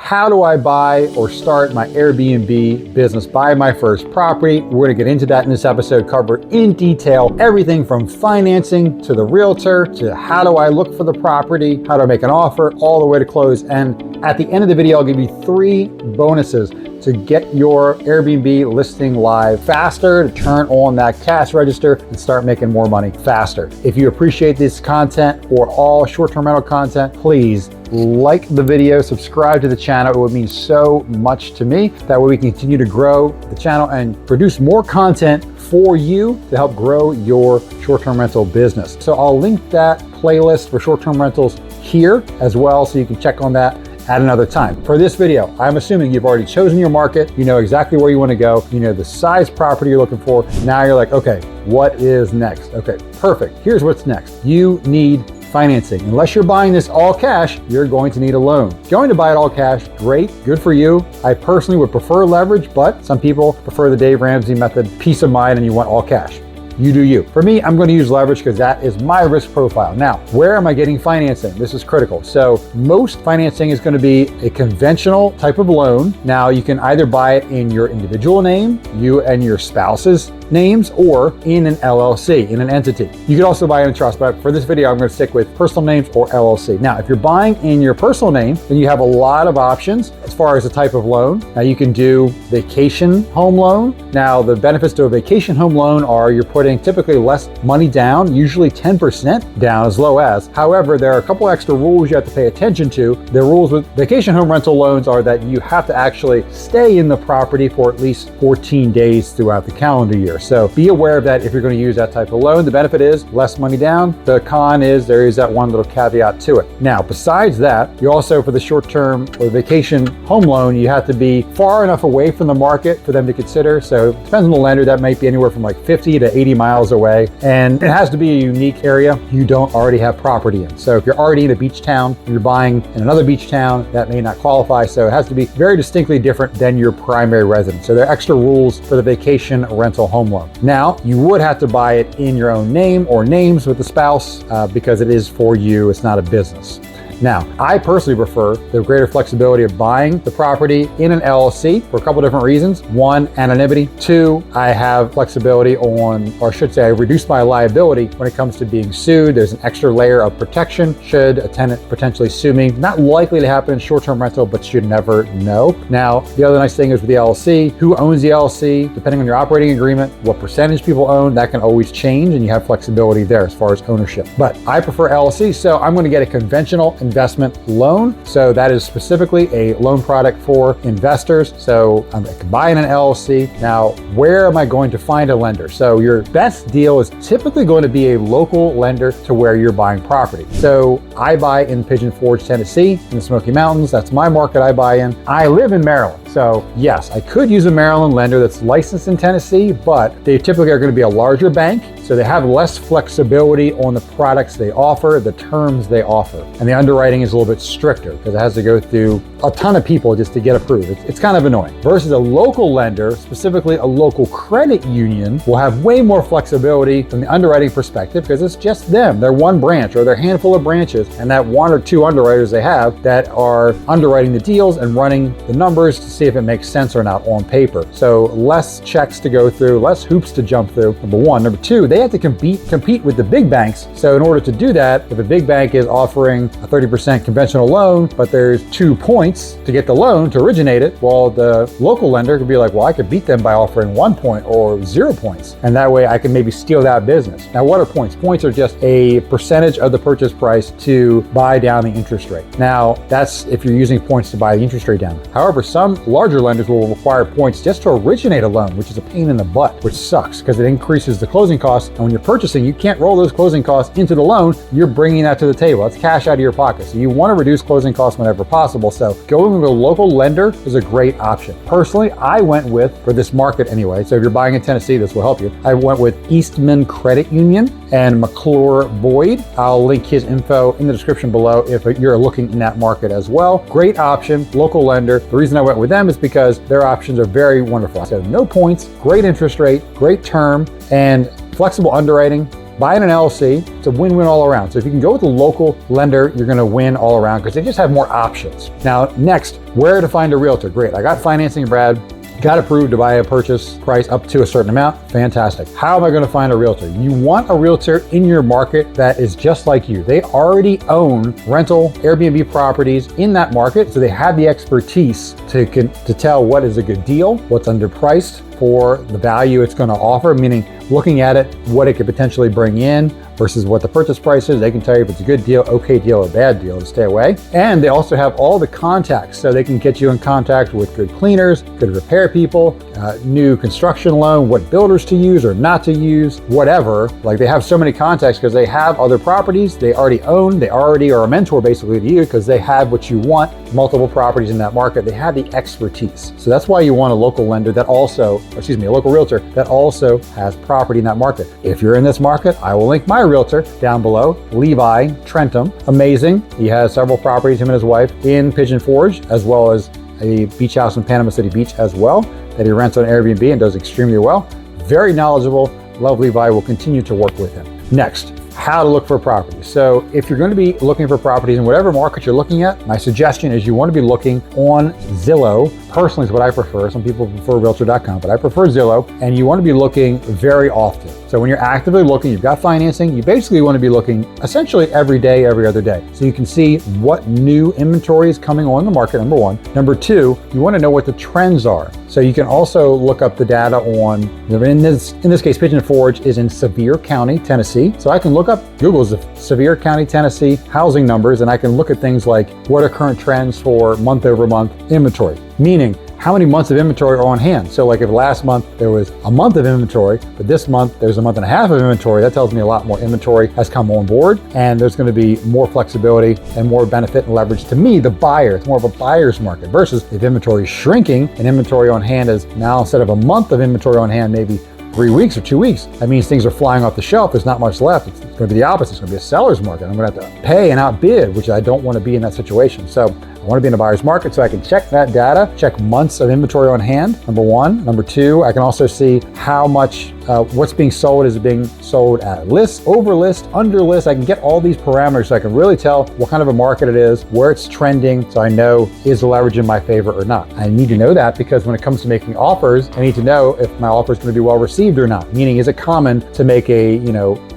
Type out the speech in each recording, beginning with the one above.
how do I buy or start my Airbnb business, buy my first property. We're gonna get into that in this episode, cover in detail everything from financing to the realtor, to how do I look for the property, how do I make an offer, all the way to close. And at the end of the video, I'll give you 3 bonuses to get your Airbnb listing live faster, to turn on that cash register and start making more money faster. If you appreciate this content or all short-term rental content, please like the video, subscribe to the channel. It would mean so much to me. That way we can continue to grow the channel and produce more content for you to help grow your short-term rental business. So I'll link that playlist for short-term rentals here as well, so you can check on that at another time. For this video, I'm assuming you've already chosen your market, you know exactly where you want to go, you know the size property you're looking for. Now you're like, okay, what is next? Okay, perfect. Here's what's next. You need financing. Unless you're buying this all cash, you're going to need a loan. If you're going to buy it all cash, great, good for you. I personally would prefer leverage, but some people prefer the Dave Ramsey method, peace of mind, and you want all cash. You do you. For me, I'm going to use leverage because that is my risk profile. Now, where am I getting financing? This is critical. So most financing is going to be a conventional type of loan. Now you can either buy it in your individual name, you and your spouse's names, or in an LLC, in an entity. You could also buy in a trust, but for this video, I'm going to stick with personal names or LLC. Now, if you're buying in your personal name, then you have a lot of options as far as the type of loan. Now you can do vacation home loan. Now the benefits to a vacation home loan are you're putting typically less money down, usually 10% down as low as. However, there are a couple extra rules you have to pay attention to. The rules with vacation home rental loans are that you have to actually stay in the property for at least 14 days throughout the calendar year. So be aware of that if you're going to use that type of loan. The benefit is less money down. The con is there is that one little caveat to it. Now, besides that, you also, for the short-term or vacation home loan, you have to be far enough away from the market for them to consider. So it depends on the lender. That might be anywhere from like 50 to 80 miles away. And it has to be a unique area you don't already have property in. So if you're already in a beach town and you're buying in another beach town, that may not qualify. So it has to be very distinctly different than your primary residence. So there are extra rules for the vacation rental home loan. Now, you would have to buy it in your own name or names with the spouse because it is for you. It's not a business. Now, I personally prefer the greater flexibility of buying the property in an LLC for a couple different reasons. 1, anonymity. 2, I have flexibility on, or I should say, I reduce my liability when it comes to being sued. There's an extra layer of protection should a tenant potentially sue me. Not likely to happen in short-term rental, but you never know. Now, the other nice thing is with the LLC, who owns the LLC, depending on your operating agreement, what percentage people own, that can always change, and you have flexibility there as far as ownership. But I prefer LLC, so I'm going to get a conventional investment loan. So that is specifically a loan product for investors. So I can buy in an LLC. Now, where am I going to find a lender? So your best deal is typically going to be a local lender to where you're buying property. So I buy in Pigeon, Tennessee, in the Smoky Mountains. That's my market I buy in. I live in Maryland. So yes, I could use a Maryland lender that's licensed in Tennessee, but they typically are going to be a larger bank. So they have less flexibility on the products they offer, the terms they offer. And the underwriting is a little bit stricter because it has to go through a ton of people just to get approved. It's kind of annoying. Versus a local lender, specifically a local credit union, will have way more flexibility from the underwriting perspective because it's just them. They're one branch or they're a handful of branches, and that 1 or 2 underwriters they have that are underwriting the deals and running the numbers to see if it makes sense or not on paper. So less checks to go through, less hoops to jump through, number 1. Number 2, they have to compete with the big banks. So in order to do that, if a big bank is offering a 30% conventional loan, but there's 2 points to get the loan to originate it, well, the local lender could be like, well, I could beat them by offering 1 point or 0 points. And that way I can maybe steal that business. Now, what are points? Points are just a percentage of the purchase price to buy down the interest rate. Now, that's if you're using points to buy the interest rate down. However, some larger lenders will require points just to originate a loan, which is a pain in the butt, which sucks because it increases the closing costs. And when you're purchasing, you can't roll those closing costs into the loan. You're bringing that to the table. That's cash out of your pocket. So you want to reduce closing costs whenever possible. So going with a local lender is a great option. Personally, I went with, for this market anyway, so if you're buying in Tennessee, this will help you. I went with Eastman Credit Union and McClure Boyd. I'll link his info in the description below if you're looking in that market as well. Great option, local lender. The reason I went with them is because their options are very wonderful. So no points, great interest rate, great term, and flexible underwriting. buying an LLC, it's a win-win all around. So if you can go with a local lender, you're gonna win all around because they just have more options. Now, next, where to find a realtor. Great, I got financing, Brad. Got approved to buy a purchase price up to a certain amount. Fantastic. How am I going to find a realtor? You want a realtor in your market that is just like you. They already own rental Airbnb properties in that market, so they have the expertise to tell what is a good deal, what's underpriced for the value it's going to offer, meaning looking at it, what it could potentially bring in versus what the purchase price is. They can tell you if it's a good deal, okay deal, or bad deal to stay away. And they also have all the contacts, so they can get you in contact with good cleaners, good repair people, new construction loan, what builders to use or not to use, whatever. Like, they have so many contacts because they have other properties they already own. They already are a mentor basically to you because they have what you want, multiple properties in that market. They have the expertise. So that's why you want a local lender that also, a local realtor that also has property in that market. If you're in this market, I will link my realtor down below, Levi Trentham. Amazing. He has several properties, him and his wife, in Pigeon Forge, as well as a beach house in Panama City Beach as well, that he rents on Airbnb and does extremely well. Very knowledgeable. Love Levi. Will continue to work with him. Next, how to look for properties. So if you're going to be looking for properties in whatever market you're looking at, my suggestion is you want to be looking on Zillow. Personally, is what I prefer. Some people prefer Realtor.com, but I prefer Zillow. And you want to be looking very often. So when you're actively looking, you've got financing, you basically want to be looking essentially every day, every other day. So you can see what new inventory is coming on the market, number one. Number two, you want to know what the trends are. So you can also look up the data on, in this case, Pigeon Forge is in Sevier County, Tennessee. So I can look up Google's Sevier County, Tennessee housing numbers, and I can look at things like what are current trends for month over month inventory, meaning how many months of inventory are on hand. So like if last month there was a month of inventory, but this month there's a month and a half of inventory, that tells me a lot more inventory has come on board, and there's gonna be more flexibility and more benefit and leverage to me, the buyer. It's more of a buyer's market versus if inventory is shrinking and inventory on hand is now, instead of a month of inventory on hand, maybe 3 weeks or 2 weeks. That means things are flying off the shelf. There's not much left. It's going to be the opposite. It's going to be a seller's market. I'm going to have to pay and outbid, which I don't want to be in that situation. So I want to be in a buyer's market so I can check that data, check months of inventory on hand, number one. Number two, I can also see how much, what's being sold. Is it being sold at list, over list, under list? I can get all these parameters so I can really tell what kind of a market it is, where it's trending, so I know is the leverage in my favor or not. I need to know that because when it comes to making offers, I need to know if my offer is going to be well received or not. Meaning, is it common to make a,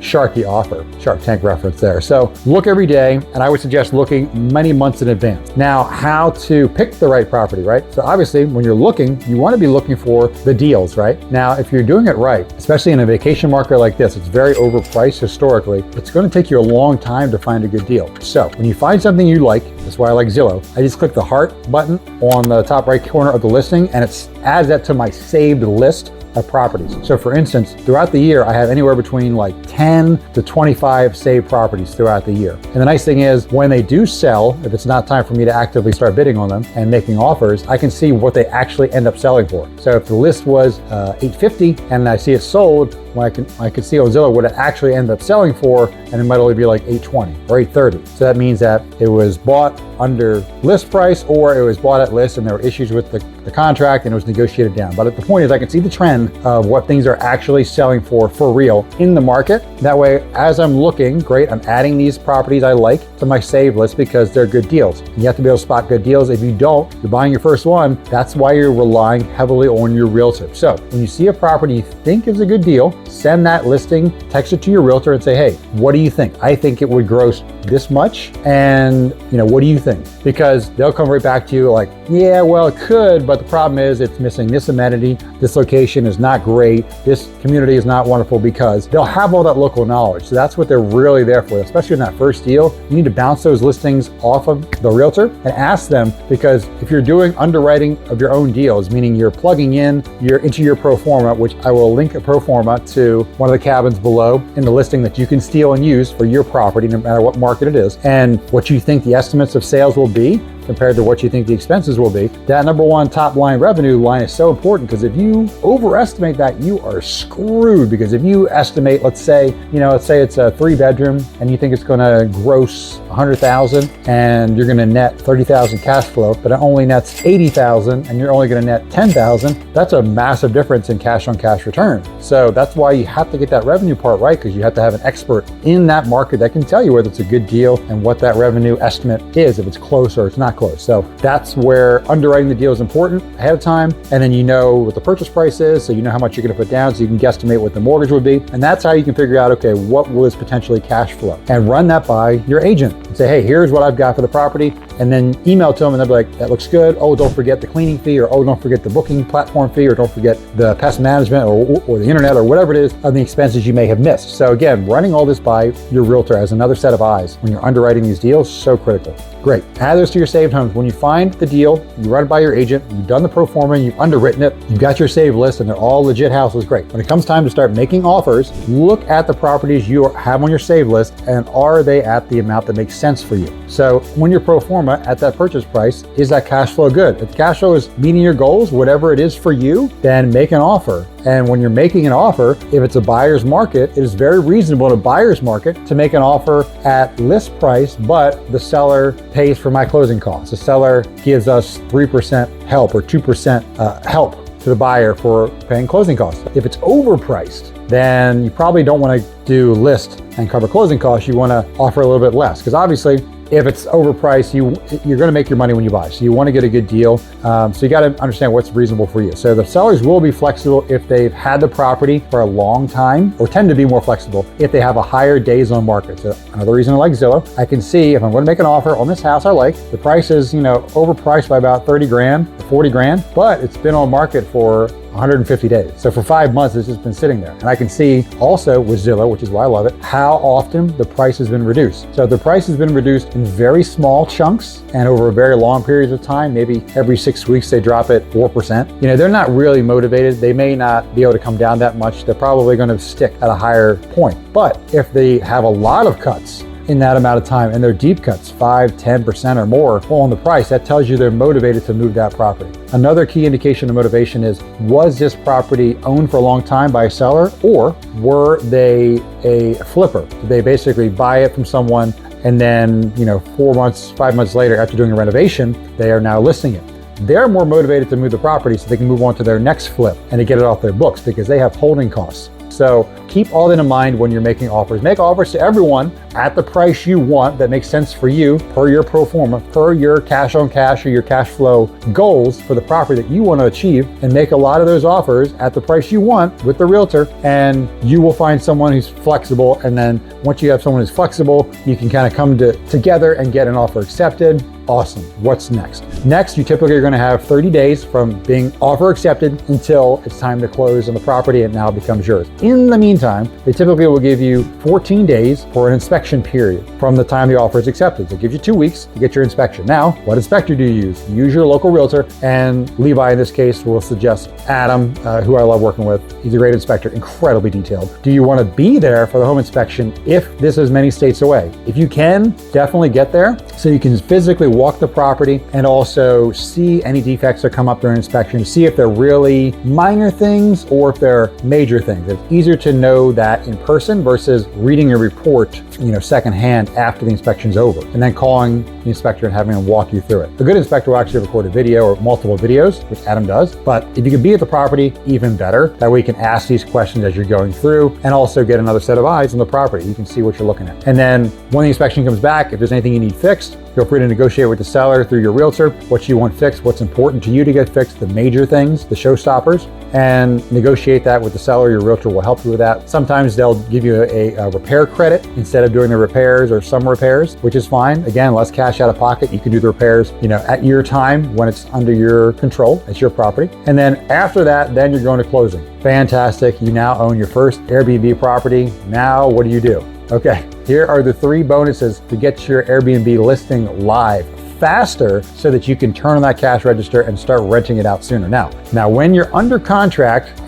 Sharky offer? Shark Tank reference there. So look every day, and I would suggest looking many months in advance. Now, how to pick the right property, right? So obviously, when you're looking, you want to be looking for the deals, right? Now, if you're doing it right, especially in a vacation market like this, it's very overpriced historically. It's going to take you a long time to find a good deal. So when you find something you like, that's why I like Zillow, I just click the heart button on the top right corner of the listing, and it adds that to my saved list of properties. So for instance, throughout the year, I have anywhere between like 10 to 25 saved properties throughout the year. And the nice thing is when they do sell, if it's not time for me to actively start bidding on them and making offers, I can see what they actually end up selling for. So if the list was $850 and I see it sold, well, I can see on Zillow what it actually ended up selling for, and it might only be like $820 or $830. So that means that it was bought under list price, or it was bought at list and there were issues with the contract and it was negotiated down. But the point is, I can see the trend of what things are actually selling for real in the market. That way, as I'm looking, great, I'm adding these properties I like to my save list because they're good deals. And you have to be able to spot good deals. If you don't, you're buying your first one. That's why you're relying heavily on your realtor. So when you see a property you think is a good deal, send that listing, text it to your realtor and say, hey, what do you think? I think it would gross this much. And what do you think? Because they'll come right back to you like, yeah, well, it could, but the problem is it's missing this amenity. This location is not great. This community is not wonderful, because they'll have all that local knowledge. So that's what they're really there for, especially in that first deal. You need to bounce those listings off of the realtor and ask them, because if you're doing underwriting of your own deals, meaning you're plugging in into your pro forma, which I will link a pro forma to one of the cabins below in the listing that you can steal and use for your property, no matter what market it is, and what you think the estimates of sales will be compared to what you think the expenses will be. That number one top line revenue line is so important, because if you overestimate that, you are screwed. Because if you estimate, let's say it's a 3-bedroom and you think it's going to gross 100,000 and you're going to net 30,000 cash flow, but it only nets 80,000 and you're only going to net 10,000, that's a massive difference in cash on cash return. So that's why you have to get that revenue part right, because you have to have an expert in that market that can tell you whether it's a good deal and what that revenue estimate is, if it's close or it's not close. So that's where underwriting the deal is important ahead of time. And then you know what the purchase price is, so you know how much you're going to put down, so you can guesstimate what the mortgage would be. And that's how you can figure out, okay, what was potentially cash flow, and run that by your agent and say, hey, here's what I've got for the property. And then email to them and they'll be like, that looks good. Oh, don't forget the cleaning fee, or oh, don't forget the booking platform fee, or don't forget the pest management or the internet or whatever it is of the expenses you may have missed. So again, running all this by your realtor as another set of eyes when you're underwriting these deals, so critical. Great. Add those to your saved homes. When you find the deal, you run it by your agent, you've done the pro forma, you've underwritten it, you've got your save list, and they're all legit houses. Great. When it comes time to start making offers, look at the properties you have on your save list, and are they at the amount that makes sense for you? So when you're pro forma at that purchase price, is that cash flow good? If the cash flow is meeting your goals, whatever it is for you, then make an offer. And when you're making an offer, if it's a buyer's market, it is very reasonable in a buyer's market to make an offer at list price, but the seller pays for my closing costs. The seller gives us 3% help or 2% help to the buyer for paying closing costs. If it's overpriced, then you probably don't want to do list and cover closing costs. You want to offer a little bit less, because obviously if it's overpriced, you're going to make your money when you buy. So you want to get a good deal. So you got to understand what's reasonable for you. So the sellers will be flexible if they've had the property for a long time, or tend to be more flexible if they have a higher days on market. So another reason I like Zillow, I can see if I'm going to make an offer on this house I like, the price is, overpriced by about 30 grand or 40 grand, but it's been on market for 150 days. So for 5 months, it's just been sitting there. And I can see also with Zillow, which is why I love it, how often the price has been reduced. So if the price has been reduced in very small chunks and over very long periods of time, maybe every 6 weeks they drop it 4%, they're not really motivated. They may not be able to come down that much. They're probably going to stick at a higher point. But if they have a lot of cuts in that amount of time, and they're deep cuts, 5, 10% or more on the price, that tells you they're motivated to move that property. Another key indication of motivation is, was this property owned for a long time by a seller, or were they a flipper? Did they basically buy it from someone and then, 4 months, 5 months later, after doing a renovation, they are now listing it? They're more motivated to move the property so they can move on to their next flip and to get it off their books, because they have holding costs. So keep all that in mind when you're making offers. Make offers to everyone at the price you want that makes sense for you, per your pro forma, per your cash on cash or your cash flow goals for the property that you want to achieve, and make a lot of those offers at the price you want with the realtor, and you will find someone who's flexible. And then once you have someone who's flexible, you can kind of come together and get an offer accepted. Awesome. What's next? Next, you typically are going to have 30 days from being offer accepted until it's time to close on the property and now it becomes yours. In the meantime, they typically will give you 14 days for an inspection period from the time the offer is accepted. So it gives you 2 weeks to get your inspection. Now, what inspector do you use? Use your local realtor, and Levi in this case will suggest Adam, who I love working with. He's a great inspector, incredibly detailed. Do you want to be there for the home inspection if this is many states away? If you can, definitely get there so you can physically walk the property and also see any defects that come up during inspection, see if they're really minor things or if they're major things. It's easier to know that in person versus reading a report, secondhand after the inspection's over, and then calling the inspector and having them walk you through it. A good inspector will actually record a video or multiple videos, which Adam does, but if you can be at the property, even better. That way you can ask these questions as you're going through and also get another set of eyes on the property. You can see what you're looking at. And then when the inspection comes back, if there's anything you need fixed, feel free to negotiate with the seller through your realtor what you want fixed, what's important to you to get fixed, the major things, the showstoppers, and negotiate that with the seller. Your realtor will help you with that. Sometimes they'll give you a repair credit instead of doing the repairs, or some repairs, which is fine. Again, less cash out of pocket. You can do the repairs, at your time when it's under your control. It's your property. And then after that, then you're going to closing. Fantastic. You now own your first Airbnb property. Now what do? Okay, here are the 3 bonuses to get your Airbnb listing live faster so that you can turn on that cash register and start renting it out sooner. Now when you're under contract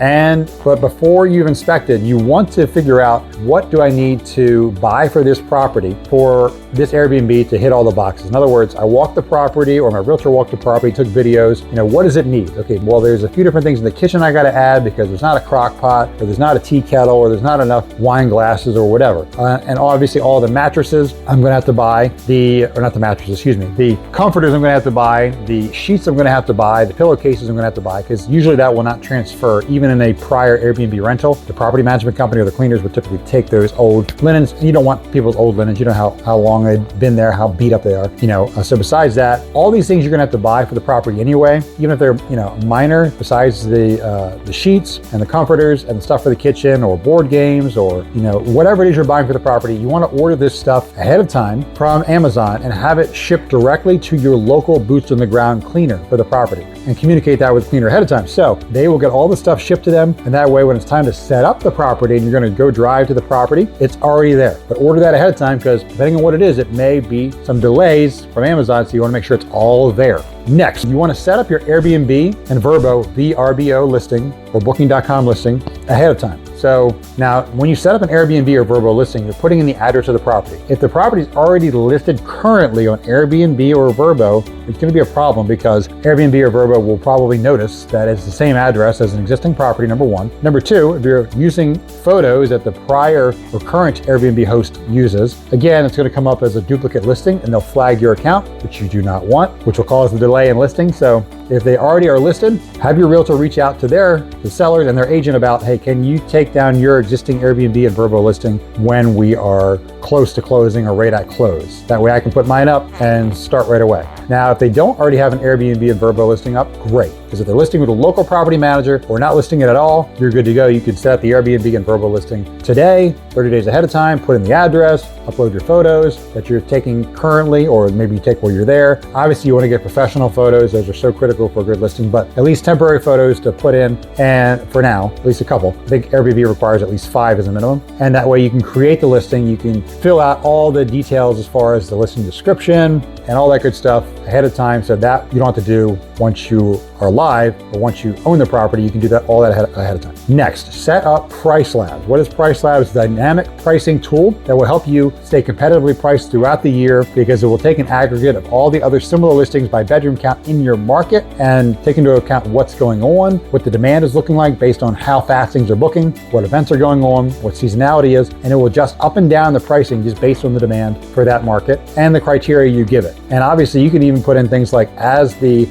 but before you've inspected, you want to figure out, what do I need to buy for this property for this Airbnb to hit all the boxes? In other words, I walked the property, or my realtor walked the property, took videos, what does it need? Okay, well, there's a few different things in the kitchen I got to add because there's not a crock pot, or there's not a tea kettle, or there's not enough wine glasses or whatever. And obviously all the mattresses I'm going to have to buy, the comforters I'm going to have to buy, the sheets I'm going to have to buy, the pillowcases I'm going to have to buy, because usually that will not transfer even in a prior Airbnb rental. The property management company or the cleaners would typically take those old linens. You don't want people's old linens. You know how long they've been there, how beat up they are. So besides that, all these things you're going to have to buy for the property anyway, even if they're minor. Besides the sheets and the comforters and the stuff for the kitchen or board games or whatever it is you're buying for the property, you want to order this stuff ahead of time from Amazon and have it shipped directly to your local boots on the ground cleaner for the property, and communicate that with the cleaner ahead of time. So they will get all the stuff shipped to them, and that way when it's time to set up the property and you're going to go drive to the property, it's already there. But order that ahead of time, because depending on what it is, it may be some delays from Amazon, so you want to make sure it's all there. Next, you want to set up your Airbnb and VRBO listing or Booking.com listing ahead of time. So now when you set up an Airbnb or VRBO listing, you're putting in the address of the property. If the property is already listed currently on Airbnb or VRBO, it's going to be a problem, because Airbnb or VRBO will probably notice that it's the same address as an existing property, number one. Number two, if you're using photos that the prior or current Airbnb host uses, again, it's going to come up as a duplicate listing and they'll flag your account, which you do not want, which will cause the delay in listing. So if they already are listed, have your realtor reach out to the sellers and their agent about, hey, can you take down your existing Airbnb and VRBO listing when we are close to closing or right at close? That way I can put mine up and start right away. Now, if they don't already have an Airbnb and VRBO listing up, great. Because if they're listing with a local property manager or not listing it at all, you're good to go. You can set up the Airbnb and VRBO listing today, 30 days ahead of time, put in the address, upload your photos that you're taking currently, or maybe you take while you're there. Obviously, you want to get professional photos. Those are so critical for a good listing, but at least temporary photos to put in, and for now, at least a couple. I think Airbnb requires at least 5 as a minimum. And that way you can create the listing, you can fill out all the details as far as the listing description and all that good stuff ahead of time, so that you don't have to do once you are live, or once you own the property. You can do that all that ahead of time. Next, set up Price Labs. What is Price Labs? It's a dynamic pricing tool that will help you stay competitively priced throughout the year, because it will take an aggregate of all the other similar listings by bedroom count in your market and take into account what's going on, what the demand is looking like based on how fast things are booking, what events are going on, what seasonality is, and it will adjust up and down the pricing just based on the demand for that market and the criteria you give it. And obviously you can even put in things like, as the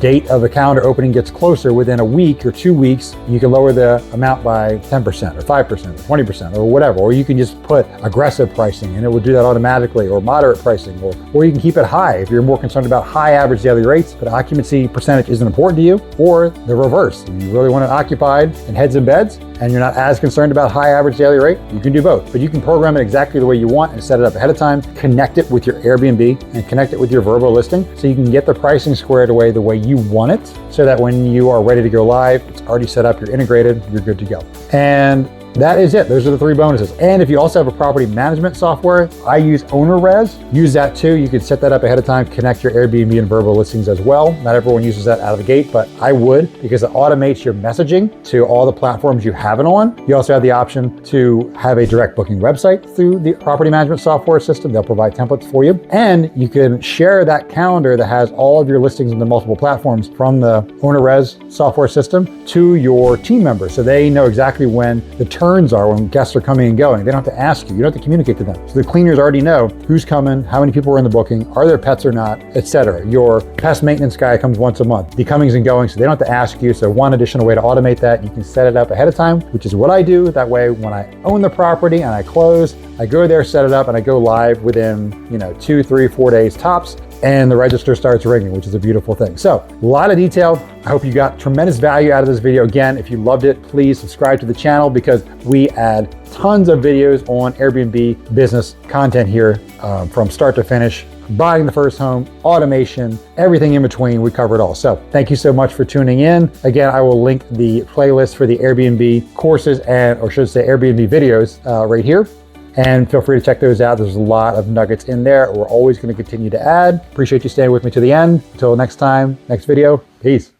date of the calendar opening gets closer, within a week or 2 weeks, you can lower the amount by 10% or 5% or 20% or whatever, or you can just put aggressive pricing and it will do that automatically, or moderate pricing, or you can keep it high if you're more concerned about high average daily rates but occupancy percentage isn't important to you, or the reverse. If you really want it occupied in heads and beds and you're not as concerned about high average daily rate, you can do both. But you can program it exactly the way you want and set it up ahead of time, connect it with your Airbnb and connect it with your VRBO listing, so you can get the pricing squared away the way you want it, so that when you are ready to go live, it's already set up, you're integrated, you're good to go. And that is it. Those are the 3 bonuses. And if you also have a property management software, I use OwnerRez. Use that too. You can set that up ahead of time, connect your Airbnb and VRBO listings as well. Not everyone uses that out of the gate, but I would, because it automates your messaging to all the platforms you have it on. You also have the option to have a direct booking website through the property management software system. They'll provide templates for you. And you can share that calendar that has all of your listings in the multiple platforms from the OwnerRez software system to your team members, so they know exactly when the turns are, when guests are coming and going. They don't have to ask you. You don't have to communicate to them. So the cleaners already know who's coming, how many people are in the booking, are there pets or not, etc. Your pest maintenance guy comes once a month, the comings and goings, so they don't have to ask you. So one additional way to automate that, you can set it up ahead of time, which is what I do. That way, when I own the property and I close, I go there, set it up, and I go live within 2, 3, 4 days tops, and the register starts ringing, which is a beautiful thing. So a lot of detail. I hope you got tremendous value out of this video. Again, if you loved it, please subscribe to the channel, because we add tons of videos on Airbnb business content here from start to finish. Buying the first home, automation, everything in between, we cover it all. So thank you so much for tuning in. Again, I will link the playlist for the Airbnb courses or should say Airbnb videos right here. And feel free to check those out. There's a lot of nuggets in there. We're always going to continue to add. Appreciate you staying with me to the end. Until next time, next video, peace.